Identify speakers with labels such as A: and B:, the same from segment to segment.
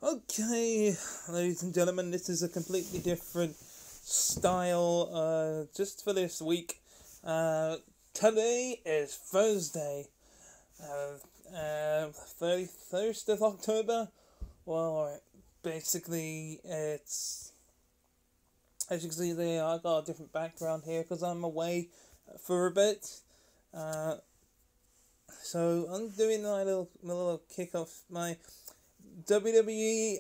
A: Okay, ladies and gentlemen, this is a completely different style, just for this week. Today is Thursday, 31st of October. Well, basically, as you can see there, I got a different background here because I'm away for a bit. So I'm doing my little kick off my WWE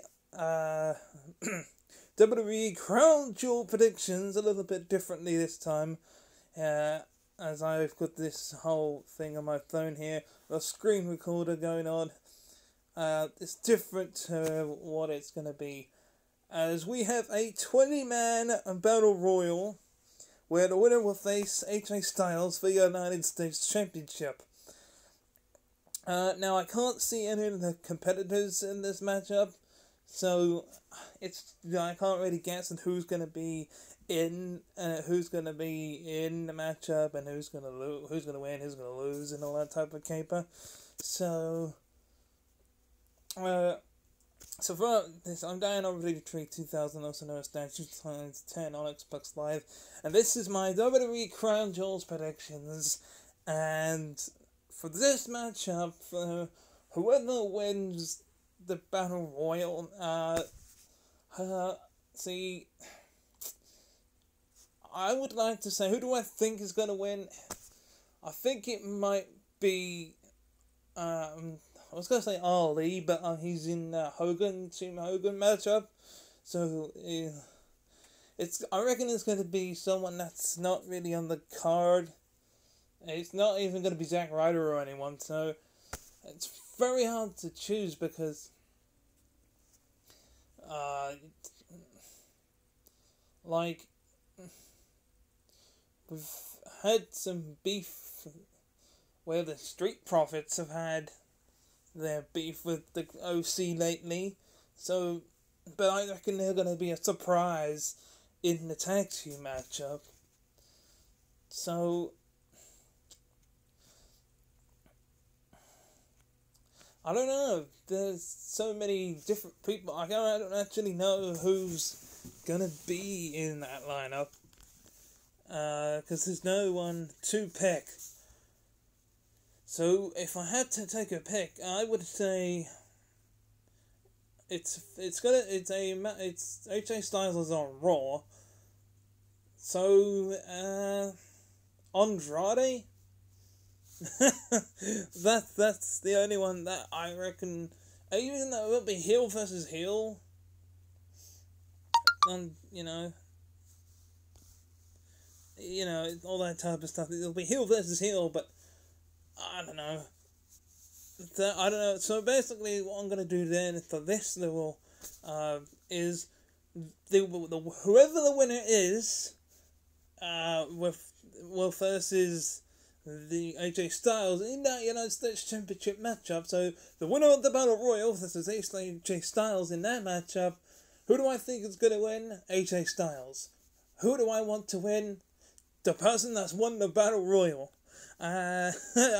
A: WWE Crown Jewel predictions a little bit differently this time, as I've got this whole thing on my phone here, a screen recorder going on. It's different to what it's going to be, as we have a 20-man battle royal where the winner will face AJ Styles for the United States Championship. Now I can't see any of the competitors in this matchup, so I can't really guess on who's gonna be in the matchup and who's gonna win, who's gonna lose, and all that type of caper. So for this, I'm Diane over 2000, also known as Dan 2010 on Xbox Live, and this is my WWE Crown Jewels predictions, and for this matchup, whoever wins the Battle Royal, I would like to say, who do I think is going to win? I think it might be, I was going to say Ali, but he's in Team Hogan matchup, so I reckon it's going to be someone that's not really on the card. It's not even going to be Zack Ryder or anyone, so it's very hard to choose because we've had some beef where the Street Profits have had their beef with the OC lately, so but I reckon they're going to be a surprise in the tag team matchup. So I don't know. There's so many different people. I don't actually know who's gonna be in that lineup. Because there's no one to pick. So if I had to take a pick, I would say it's AJ Styles is on Raw. So Andrade. That's the only one that I reckon, even though it will be heel versus heel, and all that type of stuff. It'll be heel versus heel, but I don't know. I don't know. So basically, what I'm gonna do then for this level, is whoever the winner is, versus the AJ Styles in that United States Championship matchup. So the winner of the Battle Royal versus AJ Styles in that matchup. Who do I think is going to win? AJ Styles. Who do I want to win? The person that's won the Battle Royal. I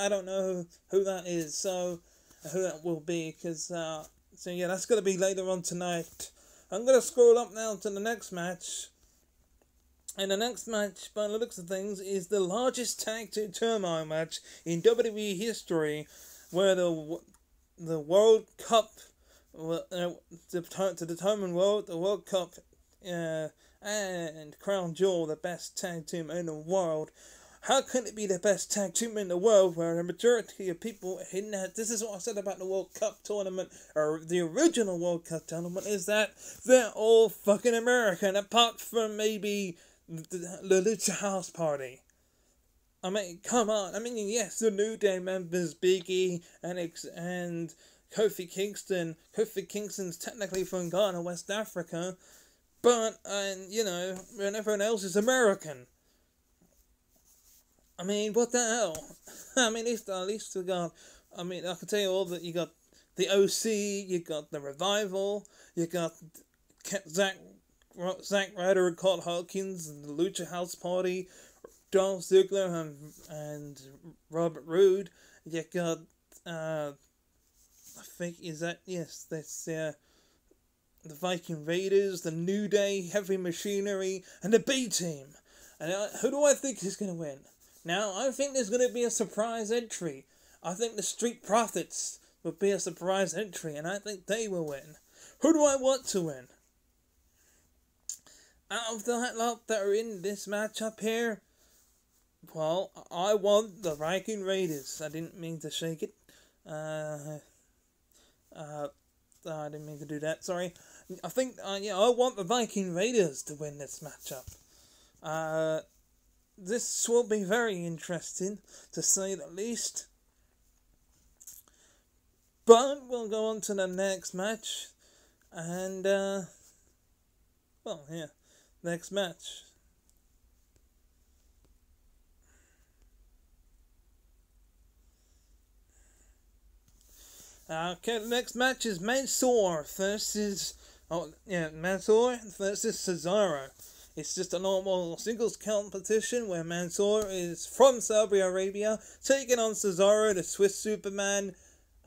A: don't know who that is, so who that will be, because that's going to be later on tonight. I'm going to scroll up now to the next match. And the next match, by the looks of things, is the largest tag team turmoil match in WWE history, where the World Cup, to determine the World Cup, and Crown Jewel, the best tag team in the world. How can it be the best tag team in the world where the majority of people in that? This is what I said about the World Cup tournament, or the original World Cup tournament, is that they're all fucking American, apart from maybe the Lucha House Party. I mean, come on. I mean, yes, the New Day members, Big E and Kofi Kingston. Kofi Kingston's technically from Ghana, West Africa, but everyone else is American. I mean, what the hell? I mean, at least we got. I mean, I can tell you all that you got the OC, you got the Revival, you got Zack Ryder and Cole Hawkins and the Lucha House Party, Dolph Ziggler and Robert Roode. You got I think that's the Viking Raiders, the New Day, Heavy Machinery, and the B-Team. And who do I think is going to win? Now, I think there's going to be a surprise entry. I think the Street Profits will be a surprise entry, and I think they will win. Who do I want to win? Out of the lot that are in this matchup here, well, I want the Viking Raiders. I didn't mean to shake it. I didn't mean to do that, sorry. I think, I want the Viking Raiders to win this matchup. This will be very interesting, to say the least. But we'll go on to the next match. And, next match. Okay, the next match is Mansoor versus Mansoor versus Cesaro. It's just a normal singles competition where Mansoor is from Saudi Arabia taking on Cesaro, the Swiss Superman,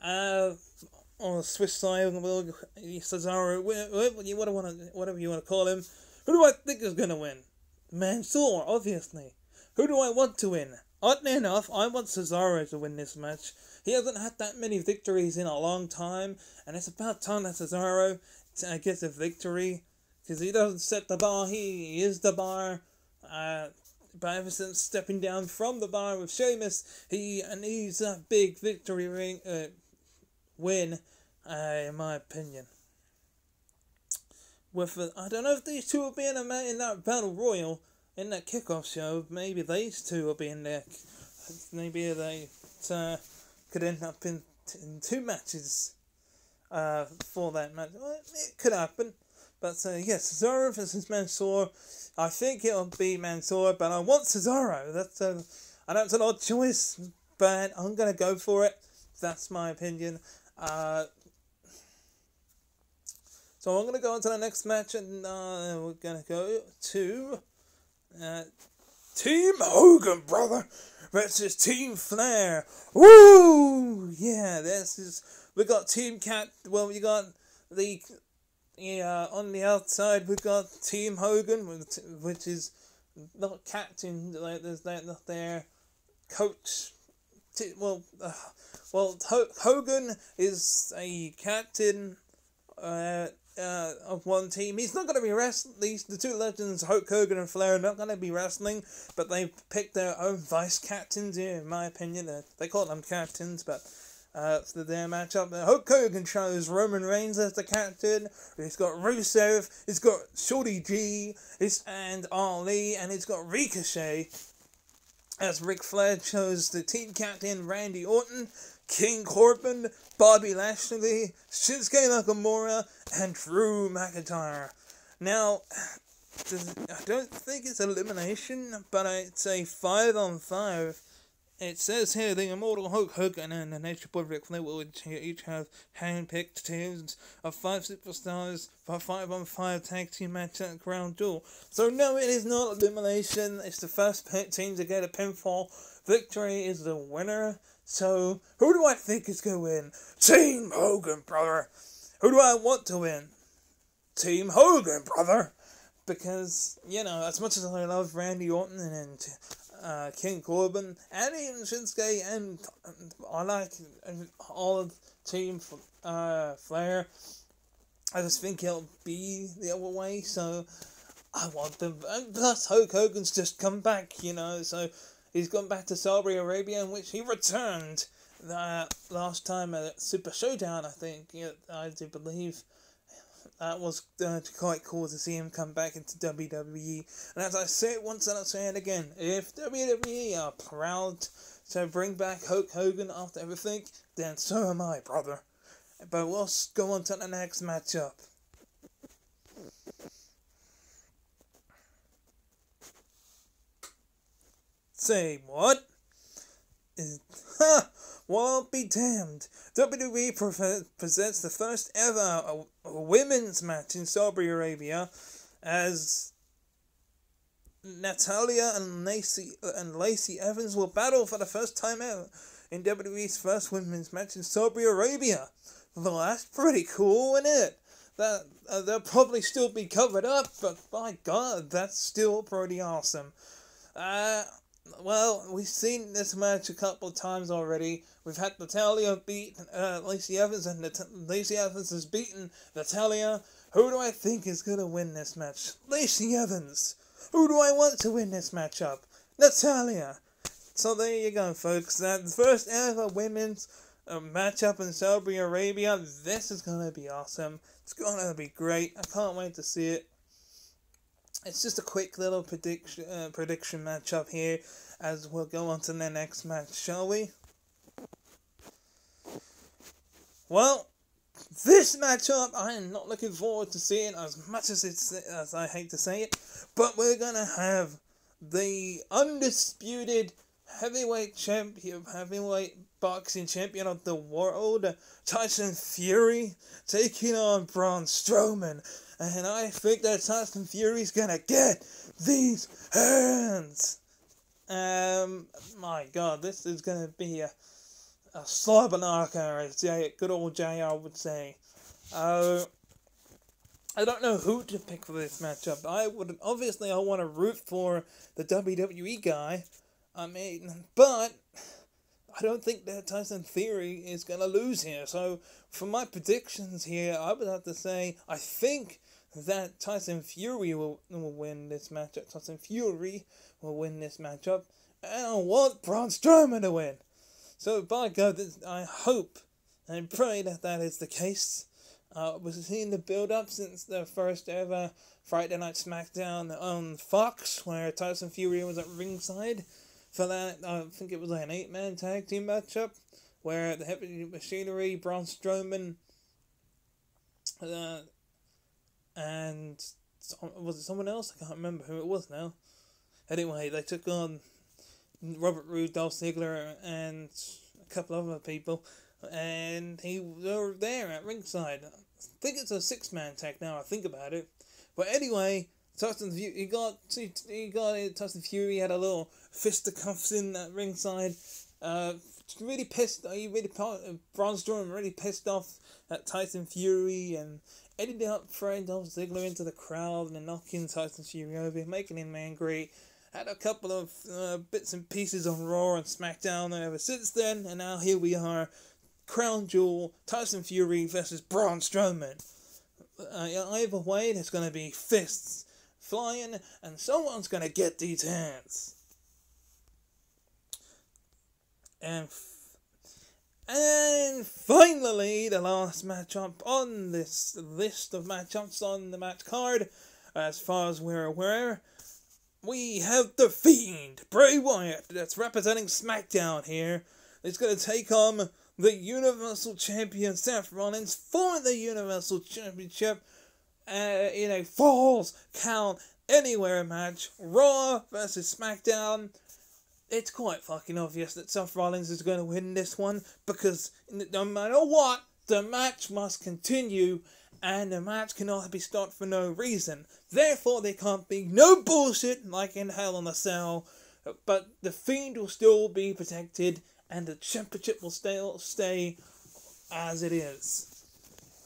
A: or Swiss side, Cesaro, whatever you want to call him. Who do I think is going to win? Mansoor, obviously. Who do I want to win? Oddly enough, I want Cesaro to win this match. He hasn't had that many victories in a long time, and it's about time that Cesaro gets a victory, because he doesn't set the bar, he is the bar. But ever since stepping down from the bar with Sheamus, he needs a big victory win, in my opinion. I don't know if these two will be in that Battle Royal, in that kickoff show. Maybe these two will be in there. Maybe they could end up in two matches for that match. Well, it could happen. But yes, Cesaro versus Mansoor. I think it'll be Mansoor, but I want Cesaro. I know it's an odd choice, but I'm going to go for it. That's my opinion. So I'm going to go on to the next match, and we're going to go to Team Hogan, brother, versus Team Flair. Woo! Yeah, we got Team Cat. Well, we got on the outside we got Team Hogan, which is not captain. Like there's that not there, coach. Hogan is a captain of one team. He's not going to be wrestling. The two legends, Hulk Hogan and Flair, are not going to be wrestling, but they picked their own vice captains here, in my opinion. They call them captains, but for their matchup, Hulk Hogan chose Roman Reigns as the captain. He's got Rusev, he's got Shorty G, and Ali, and he's got Ricochet. As Ric Flair chose the team captain Randy Orton, King Corbin, Bobby Lashley, Shinsuke Nakamura, and Drew McIntyre. Now, I don't think it's elimination, but it's a 5-on-5. It says here the immortal Hulk Hogan and the Nature Boy Ric Flair will each have hand-picked teams of 5 superstars for a 5-on-5 tag team match at Crown Jewel. So no, it is not elimination. It's the first team to get a pinfall victory is the winner. So who do I think is going to win? Team Hogan, brother. Who do I want to win? Team Hogan, brother. Because, as much as I love Randy Orton and King Corbin, and even Shinsuke, and I like all of Team Flair, I just think it'll be the other way, so I want them. And plus, Hulk Hogan's just come back, so he's gone back to Saudi Arabia, in which he returned last time at Super Showdown, I think. I do believe. That was quite cool to see him come back into WWE. And as I say it once and I'll say it again, if WWE are proud to bring back Hulk Hogan after everything, then so am I, brother. But we'll go on to the next matchup. Say what? Well, I'll be damned. WWE presents the first ever women's match in Saudi Arabia as Natalya and Lacey Evans will battle for the first time ever in WWE's first women's match in Saudi Arabia. Well, that's pretty cool, isn't it? that they'll probably still be covered up, but by God, that's still pretty awesome. Well, we've seen this match a couple of times already. We've had Natalya beat Lacey Evans, and Lacey Evans has beaten Natalya. Who do I think is going to win this match? Lacey Evans. Who do I want to win this matchup? Natalya. So there you go, folks. That first ever women's matchup in Saudi Arabia. This is going to be awesome. It's going to be great. I can't wait to see it. It's just a quick little prediction matchup here as we'll go on to the next match, shall we? Well, this matchup I am not looking forward to seeing as much as I hate to say it, but we're gonna have the undisputed heavyweight boxing champion of the world, Tyson Fury, taking on Braun Strowman. And I think that Tyson Fury's gonna get these hands. My God, this is gonna be a slobber knocker, as good old JR would say. I don't know who to pick for this matchup. I want to root for the WWE guy. But I don't think that Tyson Fury is gonna lose here. So for my predictions here, I would have to say I think that Tyson Fury will win this matchup. Tyson Fury will win this matchup, and I want Braun Strowman to win. So by God, I hope and pray that is the case. We've seen the build-up since the first ever Friday Night SmackDown on Fox, where Tyson Fury was at ringside for that. I think it was like an 8-man tag team matchup, where the Heavy Machinery, Braun Strowman, and was it someone else? I can't remember who it was now. Anyway, they took on Robert Roode, Dolph Ziggler, and a couple other people, and they were there at ringside. I think it's a 6-man tag now I think about it. But anyway, Tyson Fury had a little fisticuffs in at ringside. Braun Strowman really pissed off at Tyson Fury and ended up throwing Dolph Ziggler into the crowd and knocking Tyson Fury over, making him angry. Had a couple of bits and pieces on Raw and SmackDown ever since then, and now here we are, crown jewel, Tyson Fury versus Braun Strowman. Either way, there's going to be fists flying, and someone's going to get these hands. And finally, the last matchup on this list of matchups on the match card, as far as we're aware, we have The Fiend, Bray Wyatt, that's representing SmackDown here. He's going to take on the Universal Champion Seth Rollins for the Universal Championship in a Falls Count Anywhere match. Raw versus SmackDown. It's quite fucking obvious that Seth Rollins is going to win this one, because no matter what, the match must continue, and the match cannot be stopped for no reason. Therefore, there can't be no bullshit like in Hell in a Cell, but the Fiend will still be protected, and the championship will stay as it is.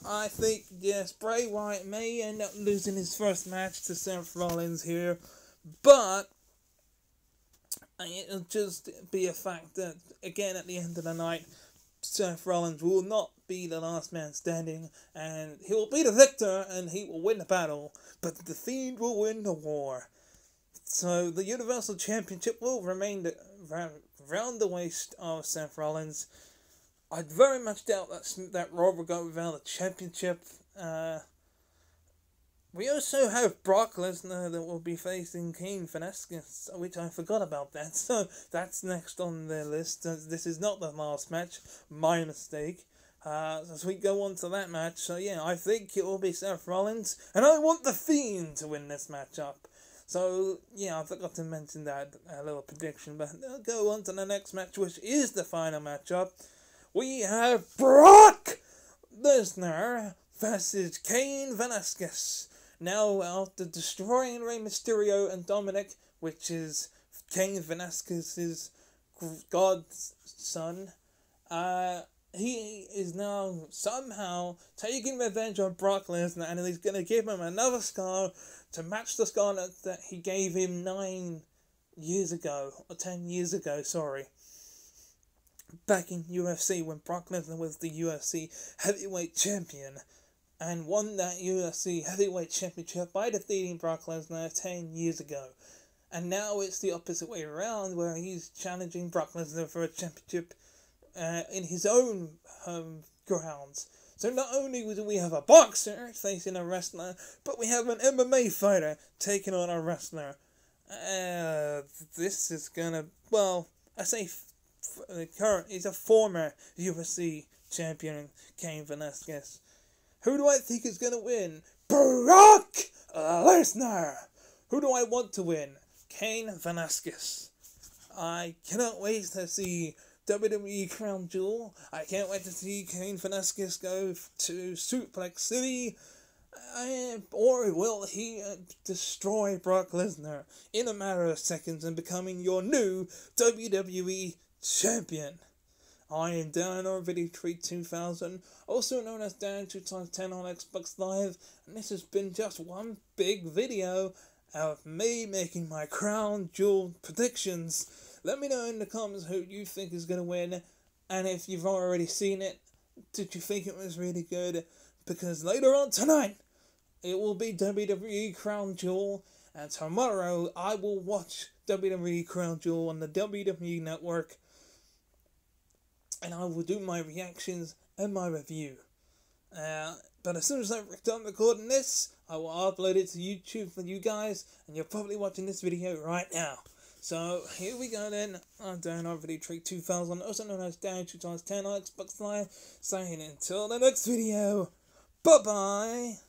A: I think, yes, Bray Wyatt may end up losing his first match to Seth Rollins here, but it'll just be a fact that, again, at the end of the night, Seth Rollins will not be the last man standing, and he will be the victor, and he will win the battle, but the Fiend will win the war. So the Universal Championship will remain round the waist of Seth Rollins. I very much doubt that Raw will go without a championship. We also have Brock Lesnar that will be facing Cain Velasquez, which I forgot about that. So that's next on the list. This is not the last match. My mistake. As we go on to that match, so yeah, I think it will be Seth Rollins, and I want The Fiend to win this matchup. So yeah, I forgot to mention that little prediction, but I'll go on to the next match, which is the final matchup. We have Brock Lesnar versus Cain Velasquez. Now, after destroying Rey Mysterio and Dominic, which is Cain Velasquez's godson, he is now somehow taking revenge on Brock Lesnar, and he's going to give him another scar to match the scar that he gave him 9 years ago, or 10 years ago, sorry. Back in UFC, when Brock Lesnar was the UFC heavyweight champion, and won that UFC heavyweight championship by defeating Brock Lesnar 10 years ago. And now it's the opposite way around, where he's challenging Brock Lesnar for a championship in his own grounds. So not only do we have a boxer facing a wrestler, but we have an MMA fighter taking on a wrestler. This is gonna, well, I say he's a former UFC champion, Cain Velasquez. Who do I think is gonna win? Brock Lesnar! Who do I want to win? Cain Velasquez. I cannot wait to see WWE Crown Jewel. I can't wait to see Cain Velasquez go to Suplex City. Or will he destroy Brock Lesnar in a matter of seconds and becoming your new WWE Champion? I am Dan Orviddy 2000, also known as Dan 2x10 on Xbox Live, and this has been just one big video of me making my Crown Jewel predictions. Let me know in the comments who you think is going to win, and if you've already seen it, did you think it was really good? Because later on tonight, it will be WWE Crown Jewel, and tomorrow I will watch WWE Crown Jewel on the WWE Network, and I will do my reactions and my review. But as soon as I'm done recording this, I will upload it to YouTube for you guys, and you're probably watching this video right now. So, here we go then. I'm Dan Orviddy 2000, also known as Dan 2x10 on Xbox Live, saying until the next video, bye-bye!